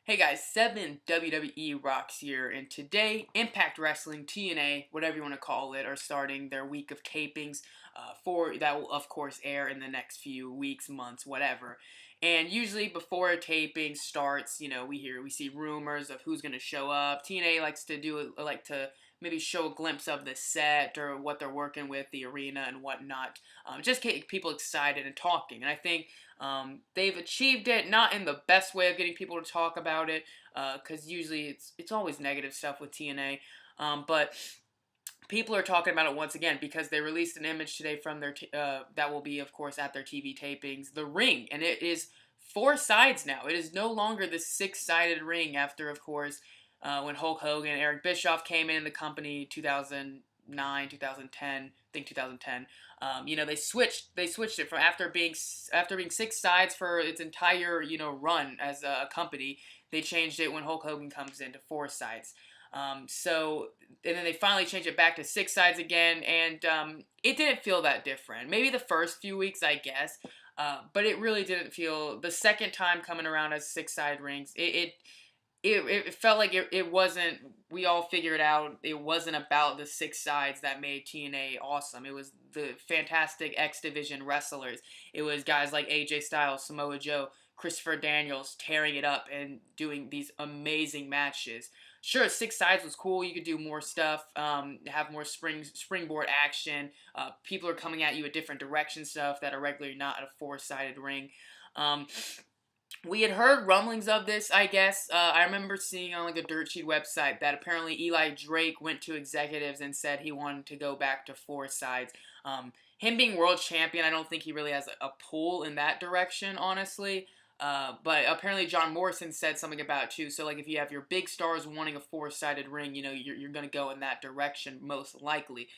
Hey guys, 7 WWE Rocks here, and today Impact Wrestling, TNA, whatever you want to call it, are starting their week of tapings for that will of course air in the next few weeks, months, whatever. And usually before a taping starts, we see rumors of who's going to show up. TNA likes to maybe show a glimpse of the set or what they're working with, the arena and whatnot. Just get people excited and talking. And I think they've achieved it, not in the best way of getting people to talk about it, because usually it's always negative stuff with TNA. But people are talking about it once again because they released an image today from that will be, of course, at their TV tapings, the ring, and it is 4 sides now. It is no longer the 6-sided ring after, of course, when Hulk Hogan, Eric Bischoff came in the company 2009, 2010, I think 2010. They switched it from after being 6 sides for its entire run as a company. They changed it when Hulk Hogan comes in to 4 sides. And then they finally changed it back to 6 sides again, and it didn't feel that different. Maybe the first few weeks, I guess, but it really didn't feel. The second time coming around as 6-sided rings, it felt like it wasn't. We all figured out it wasn't about the 6 sides that made TNA awesome. It was the fantastic X Division wrestlers. It was guys like AJ Styles, Samoa Joe, Christopher Daniels tearing it up and doing these amazing matches. Sure, 6 sides was cool. You could do more stuff, have more springboard action. People are coming at you at different directions, stuff that are regularly not at a 4-sided ring. We had heard rumblings of this, I guess. I remember seeing on a Dirt Sheet website that apparently Eli Drake went to executives and said he wanted to go back to 4 sides. Him being world champion, I don't think he really has a pull in that direction, honestly. But apparently John Morrison said something about it too. So if you have your big stars wanting a 4-sided ring, you're going to go in that direction most likely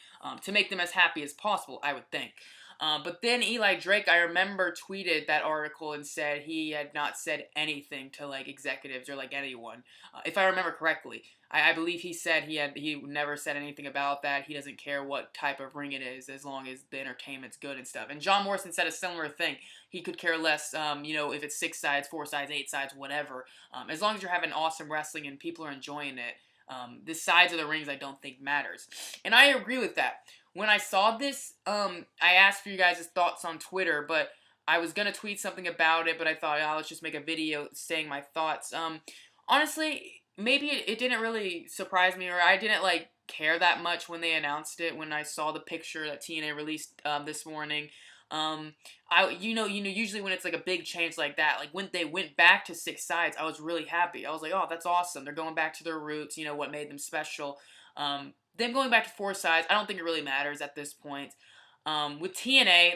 to make them as happy as possible, I would think. But then Eli Drake, I remember, tweeted that article and said he had not said anything to executives or anyone, if I remember correctly. I believe he said he never said anything about that. He doesn't care what type of ring it is as long as the entertainment's good and stuff. And John Morrison said a similar thing. He could care less, if it's 6 sides, 4 sides, 8 sides, whatever. As long as you're having awesome wrestling and people are enjoying it, the sides of the rings I don't think matters. And I agree with that. When I saw this, I asked for you guys' thoughts on Twitter, but I was going to tweet something about it, but I thought, let's just make a video saying my thoughts. Honestly, maybe it didn't really surprise me, or I didn't care that much when they announced it, when I saw the picture that TNA released this morning. Usually when it's a big change like that, when they went back to 6 sides, I was really happy. I was like, oh, that's awesome. They're going back to their roots, what made them special. Them going back to 4 sides, I don't think it really matters at this point. With TNA,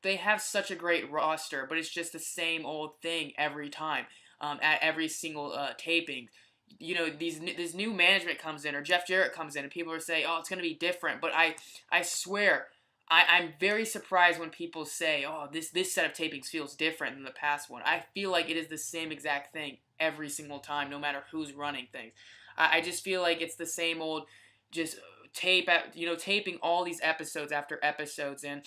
they have such a great roster, but it's just the same old thing every time at every single taping. This new management comes in, or Jeff Jarrett comes in, and people are saying, oh, it's going to be different. But I swear, I'm very surprised when people say, oh, this set of tapings feels different than the past one. I feel like it is the same exact thing every single time, no matter who's running things. I just feel like it's the same old, just taping all these episodes after episodes, and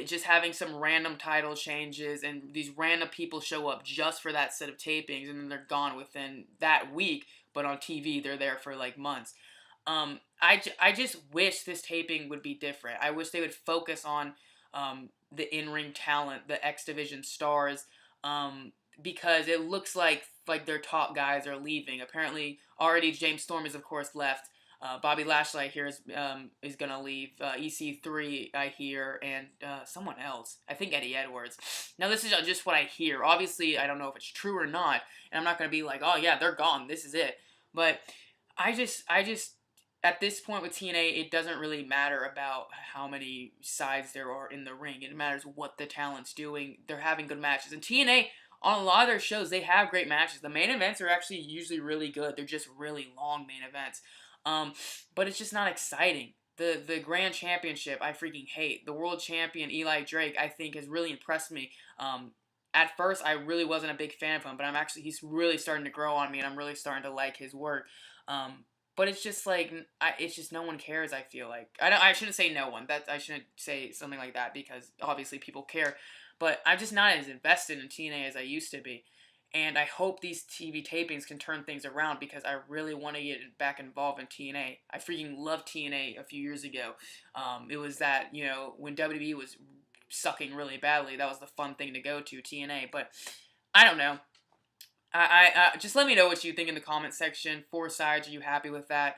just having some random title changes, and these random people show up just for that set of tapings, and then they're gone within that week. But on TV, they're there for months. I just wish this taping would be different. I wish they would focus on the in-ring talent, the X Division stars, because it looks like their top guys are leaving. Apparently, already James Storm is, of course, left. Bobby Lashley, I hear, is going to leave. EC3, I hear, and someone else. I think Eddie Edwards. Now, this is just what I hear. Obviously, I don't know if it's true or not, and I'm not going to be like, oh, yeah, they're gone. This is it. But I just, at this point with TNA, it doesn't really matter about how many sides there are in the ring. It matters what the talent's doing. They're having good matches. And TNA, on a lot of their shows, they have great matches. The main events are actually usually really good. They're just really long main events. But it's just not exciting. The Grand Championship, I freaking hate. The World Champion, Eli Drake, I think has really impressed me. At first, I really wasn't a big fan of him, but he's really starting to grow on me, and I'm really starting to like his work. But it's just it's just no one cares, I feel like. I shouldn't say no one. I shouldn't say something like that, because obviously people care. But I'm just not as invested in TNA as I used to be. And I hope these TV tapings can turn things around because I really want to get back involved in TNA. I freaking loved TNA a few years ago. It was that, when WWE was sucking really badly, that was the fun thing to go to, TNA. But I don't know. I just let me know what you think in the comment section. 4 sides, are you happy with that?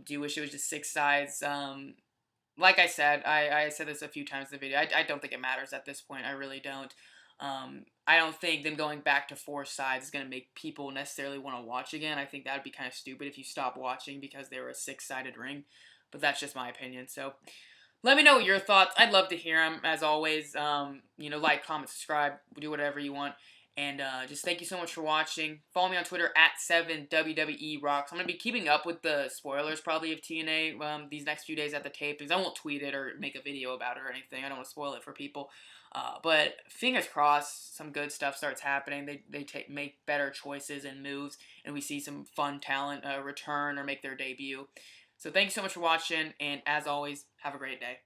Do you wish it was just 6 sides? Like I said, I said this a few times in the video. I don't think it matters at this point. I really don't. I don't think them going back to 4 sides is going to make people necessarily want to watch again. I think that would be kind of stupid if you stop watching because they were a 6-sided ring. But that's just my opinion. So let me know your thoughts. I'd love to hear them, as always. Like, comment, subscribe, do whatever you want. And just thank you so much for watching. Follow me on Twitter at 7WWERocks. I'm going to be keeping up with the spoilers probably of TNA these next few days at the tapings. I won't tweet it or make a video about it or anything. I don't want to spoil it for people. But fingers crossed some good stuff starts happening. They make better choices and moves. And we see some fun talent return or make their debut. So thank you so much for watching. And as always, have a great day.